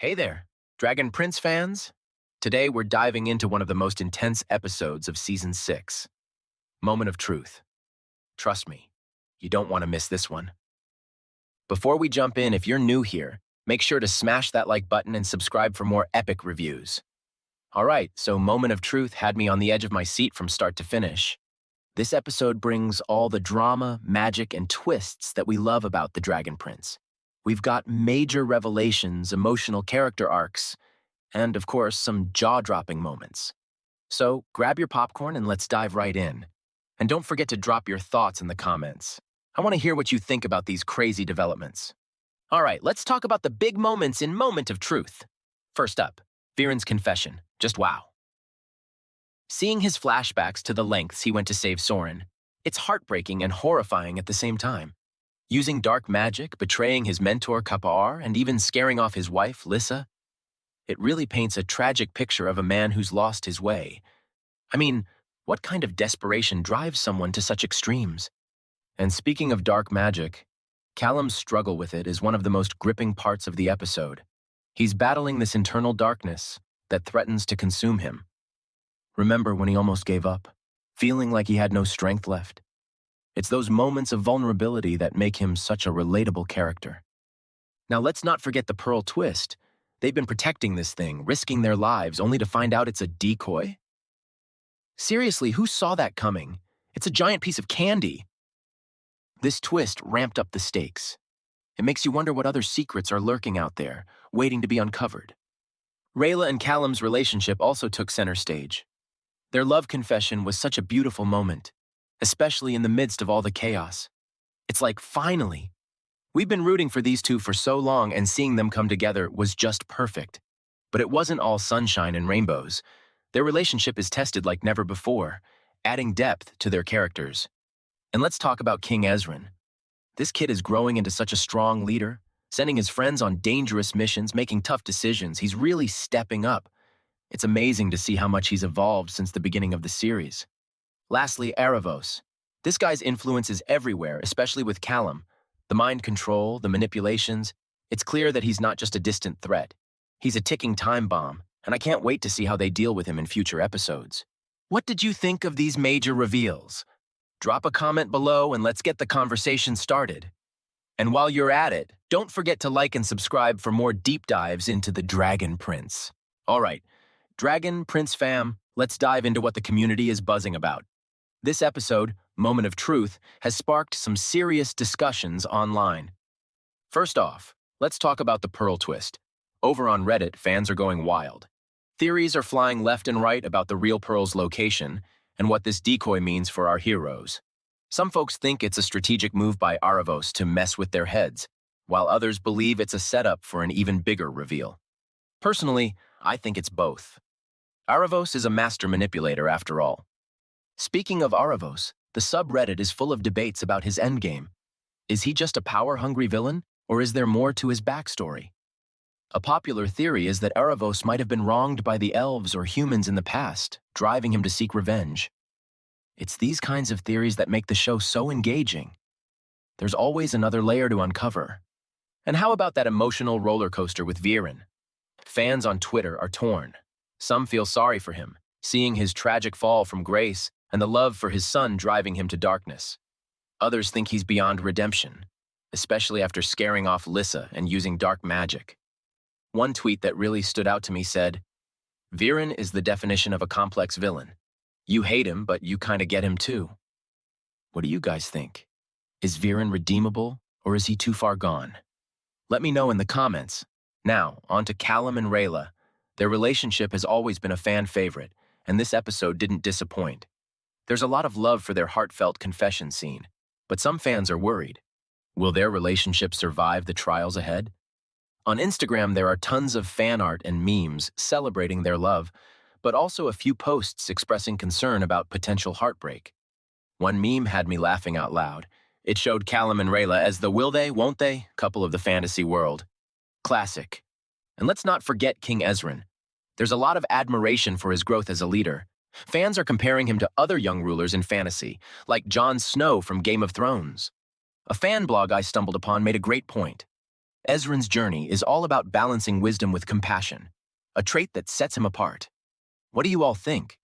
Hey there, Dragon Prince fans! Today we're diving into one of the most intense episodes of Season 6, Moment of Truth. Trust me, you don't want to miss this one. Before we jump in, if you're new here, make sure to smash that like button and subscribe for more epic reviews. Alright, so Moment of Truth had me on the edge of my seat from start to finish. This episode brings all the drama, magic, and twists that we love about the Dragon Prince. We've got major revelations, emotional character arcs, and, of course, some jaw-dropping moments. So grab your popcorn and let's dive right in. And don't forget to drop your thoughts in the comments. I want to hear what you think about these crazy developments. All right, let's talk about the big moments in Moment of Truth. First up, Viren's confession. Just wow. Seeing his flashbacks to the lengths he went to save Soren, it's heartbreaking and horrifying at the same time. Using dark magic, betraying his mentor Kapar, and even scaring off his wife, Lissa, it really paints a tragic picture of a man who's lost his way. I mean, what kind of desperation drives someone to such extremes? And speaking of dark magic, Callum's struggle with it is one of the most gripping parts of the episode. He's battling this internal darkness that threatens to consume him. Remember when he almost gave up, feeling like he had no strength left? It's those moments of vulnerability that make him such a relatable character. Now let's not forget the Pearl twist. They've been protecting this thing, risking their lives, only to find out it's a decoy? Seriously, who saw that coming? It's a giant piece of candy. This twist ramped up the stakes. It makes you wonder what other secrets are lurking out there, waiting to be uncovered. Rayla and Callum's relationship also took center stage. Their love confession was such a beautiful moment, especially in the midst of all the chaos. It's like, finally. We've been rooting for these two for so long, and seeing them come together was just perfect. But it wasn't all sunshine and rainbows. Their relationship is tested like never before, adding depth to their characters. And let's talk about King Ezran. This kid is growing into such a strong leader, sending his friends on dangerous missions, making tough decisions. He's really stepping up. It's amazing to see how much he's evolved since the beginning of the series. Lastly, Aravos. This guy's influence is everywhere, especially with Callum. The mind control, the manipulations. It's clear that he's not just a distant threat. He's a ticking time bomb, and I can't wait to see how they deal with him in future episodes. What did you think of these major reveals? Drop a comment below and let's get the conversation started. And while you're at it, don't forget to like and subscribe for more deep dives into the Dragon Prince. All right, Dragon Prince fam, let's dive into what the community is buzzing about. This episode, Moment of Truth, has sparked some serious discussions online. First off, let's talk about the Pearl twist. Over on Reddit, fans are going wild. Theories are flying left and right about the real Pearl's location and what this decoy means for our heroes. Some folks think it's a strategic move by Aravos to mess with their heads, while others believe it's a setup for an even bigger reveal. Personally, I think it's both. Aravos is a master manipulator after all. Speaking of Aravos, the subreddit is full of debates about his endgame. Is he just a power-hungry villain, or is there more to his backstory? A popular theory is that Aravos might have been wronged by the elves or humans in the past, driving him to seek revenge. It's these kinds of theories that make the show so engaging. There's always another layer to uncover. And how about that emotional roller coaster with Viren? Fans on Twitter are torn. Some feel sorry for him, seeing his tragic fall from grace and the love for his son driving him to darkness. Others think he's beyond redemption, especially after scaring off Lissa and using dark magic. One tweet that really stood out to me said, "Viren is the definition of a complex villain. You hate him, but you kinda get him too." What do you guys think? Is Viren redeemable, or is he too far gone? Let me know in the comments. Now, on to Callum and Rayla. Their relationship has always been a fan favorite, and this episode didn't disappoint. There's a lot of love for their heartfelt confession scene, but some fans are worried. Will their relationship survive the trials ahead? On Instagram, there are tons of fan art and memes celebrating their love, but also a few posts expressing concern about potential heartbreak. One meme had me laughing out loud. It showed Callum and Rayla as the will they, won't they couple of the fantasy world. Classic. And let's not forget King Ezran. There's a lot of admiration for his growth as a leader. Fans are comparing him to other young rulers in fantasy, like Jon Snow from Game of Thrones. A fan blog I stumbled upon made a great point. Ezran's journey is all about balancing wisdom with compassion, a trait that sets him apart. What do you all think?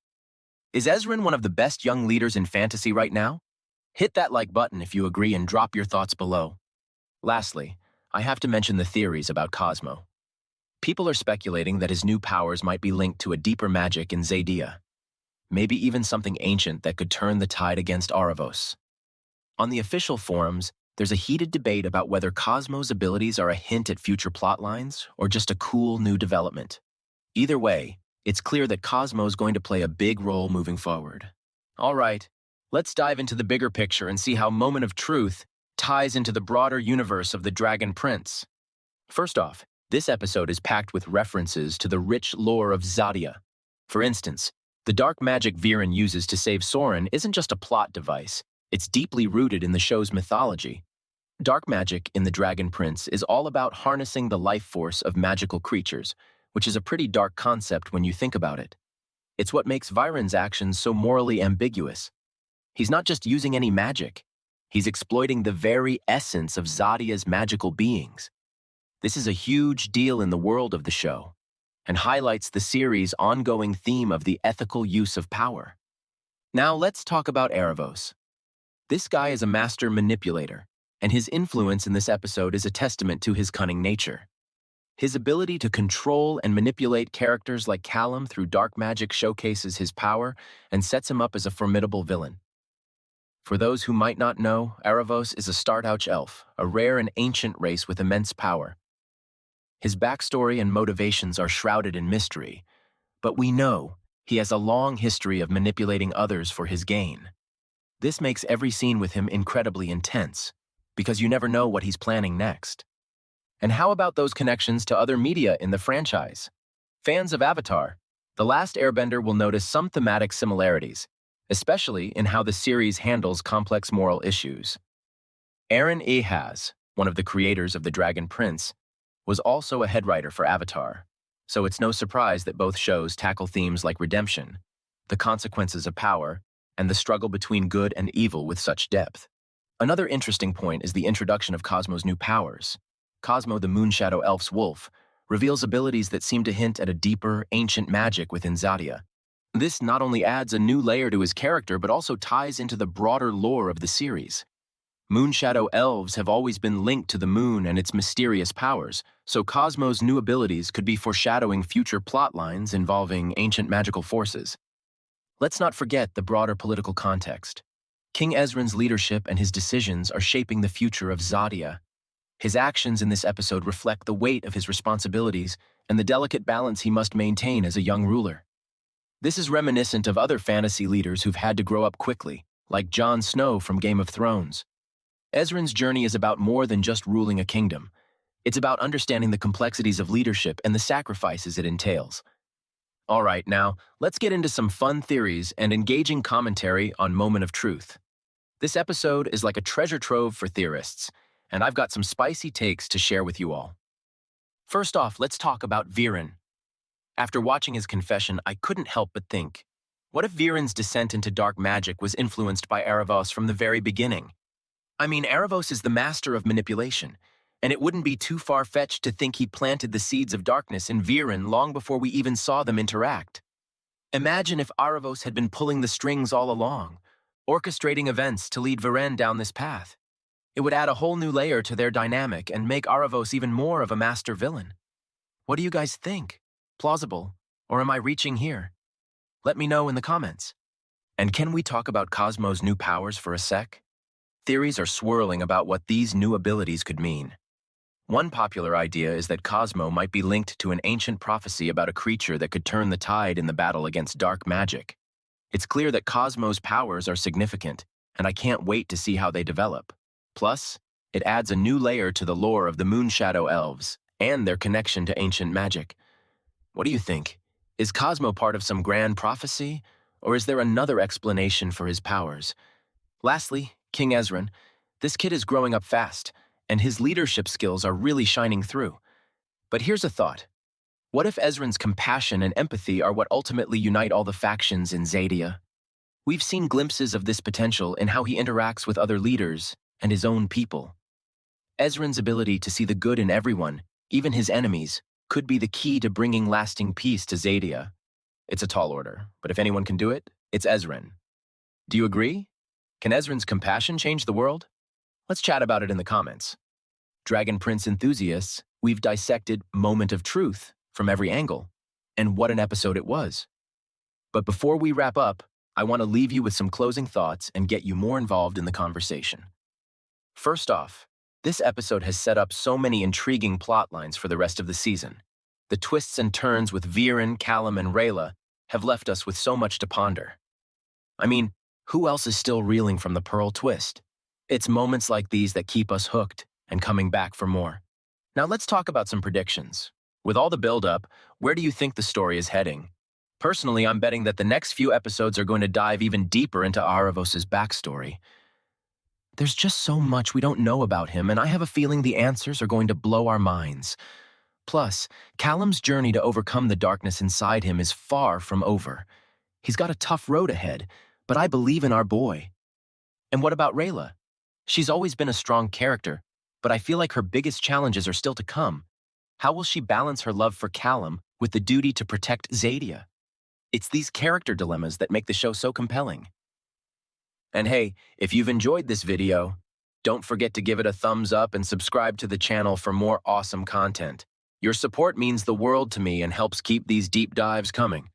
Is Ezran one of the best young leaders in fantasy right now? Hit that like button if you agree and drop your thoughts below. Lastly, I have to mention the theories about Cosmo. People are speculating that his new powers might be linked to a deeper magic in Zadia, maybe even something ancient that could turn the tide against Aravos. On the official forums, there's a heated debate about whether Cosmo's abilities are a hint at future plotlines or just a cool new development. Either way, it's clear that Cosmo's going to play a big role moving forward. All right, let's dive into the bigger picture and see how Moment of Truth ties into the broader universe of the Dragon Prince. First off, this episode is packed with references to the rich lore of Zadia. For instance, the dark magic Viren uses to save Soren isn't just a plot device, it's deeply rooted in the show's mythology. Dark magic in The Dragon Prince is all about harnessing the life force of magical creatures, which is a pretty dark concept when you think about it. It's what makes Viren's actions so morally ambiguous. He's not just using any magic, he's exploiting the very essence of Zadia's magical beings. This is a huge deal in the world of the show, and highlights the series' ongoing theme of the ethical use of power. Now let's talk about Aravos. This guy is a master manipulator, and his influence in this episode is a testament to his cunning nature. His ability to control and manipulate characters like Callum through dark magic showcases his power and sets him up as a formidable villain. For those who might not know, Aravos is a Startouch elf, a rare and ancient race with immense power. His backstory and motivations are shrouded in mystery, but we know he has a long history of manipulating others for his gain. This makes every scene with him incredibly intense, because you never know what he's planning next. And how about those connections to other media in the franchise? Fans of Avatar, The Last Airbender will notice some thematic similarities, especially in how the series handles complex moral issues. Aaron Ehaz, one of the creators of The Dragon Prince, was also a head writer for Avatar, so it's no surprise that both shows tackle themes like redemption, the consequences of power, and the struggle between good and evil with such depth. Another interesting point is the introduction of Cosmo's new powers. Cosmo, the Moonshadow Elf's wolf, reveals abilities that seem to hint at a deeper, ancient magic within Zadia. This not only adds a new layer to his character, but also ties into the broader lore of the series. Moonshadow elves have always been linked to the moon and its mysterious powers, so Cosmo's new abilities could be foreshadowing future plotlines involving ancient magical forces. Let's not forget the broader political context. King Ezran's leadership and his decisions are shaping the future of Zadia. His actions in this episode reflect the weight of his responsibilities and the delicate balance he must maintain as a young ruler. This is reminiscent of other fantasy leaders who've had to grow up quickly, like Jon Snow from Game of Thrones. Ezran's journey is about more than just ruling a kingdom. It's about understanding the complexities of leadership and the sacrifices it entails. All right, now, let's get into some fun theories and engaging commentary on Moment of Truth. This episode is like a treasure trove for theorists, and I've got some spicy takes to share with you all. First off, let's talk about Viren. After watching his confession, I couldn't help but think, what if Viren's descent into dark magic was influenced by Aravos from the very beginning? I mean, Aravos is the master of manipulation, and it wouldn't be too far-fetched to think he planted the seeds of darkness in Viren long before we even saw them interact. Imagine if Aravos had been pulling the strings all along, orchestrating events to lead Viren down this path. It would add a whole new layer to their dynamic and make Aravos even more of a master villain. What do you guys think? Plausible, or am I reaching here? Let me know in the comments. And can we talk about Cosmo's new powers for a sec? Theories are swirling about what these new abilities could mean. One popular idea is that Cosmo might be linked to an ancient prophecy about a creature that could turn the tide in the battle against dark magic. It's clear that Cosmo's powers are significant, and I can't wait to see how they develop. Plus, it adds a new layer to the lore of the Moonshadow Elves and their connection to ancient magic. What do you think? Is Cosmo part of some grand prophecy, or is there another explanation for his powers? Lastly, King Ezran. This kid is growing up fast, and his leadership skills are really shining through. But here's a thought. What if Ezran's compassion and empathy are what ultimately unite all the factions in Zadia? We've seen glimpses of this potential in how he interacts with other leaders and his own people. Ezran's ability to see the good in everyone, even his enemies, could be the key to bringing lasting peace to Zadia. It's a tall order, but if anyone can do it, it's Ezran. Do you agree? Can Ezran's compassion change the world? Let's chat about it in the comments. Dragon Prince enthusiasts, we've dissected Moment of Truth from every angle, and what an episode it was. But before we wrap up, I want to leave you with some closing thoughts and get you more involved in the conversation. First off, this episode has set up so many intriguing plot lines for the rest of the season. The twists and turns with Viren, Callum, and Rayla have left us with so much to ponder. I mean, who else is still reeling from the Pearl twist? It's moments like these that keep us hooked and coming back for more. Now let's talk about some predictions. With all the build-up, where do you think the story is heading? Personally, I'm betting that the next few episodes are going to dive even deeper into Aravos' backstory. There's just so much we don't know about him, and I have a feeling the answers are going to blow our minds. Plus, Callum's journey to overcome the darkness inside him is far from over. He's got a tough road ahead, but I believe in our boy. And what about Rayla? She's always been a strong character, but I feel like her biggest challenges are still to come. How will she balance her love for Callum with the duty to protect Zadia? It's these character dilemmas that make the show so compelling. And hey, if you've enjoyed this video, don't forget to give it a thumbs up and subscribe to the channel for more awesome content. Your support means the world to me and helps keep these deep dives coming.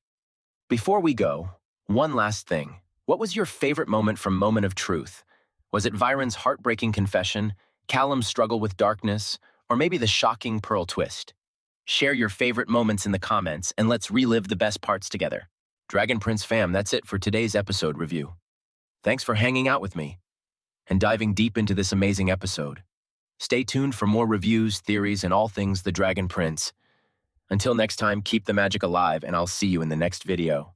Before we go, one last thing. What was your favorite moment from Moment of Truth? Was it Viren's heartbreaking confession, Callum's struggle with darkness, or maybe the shocking Pearl twist? Share your favorite moments in the comments and let's relive the best parts together. Dragon Prince fam, that's it for today's episode review. Thanks for hanging out with me and diving deep into this amazing episode. Stay tuned for more reviews, theories, and all things the Dragon Prince. Until next time, keep the magic alive, and I'll see you in the next video.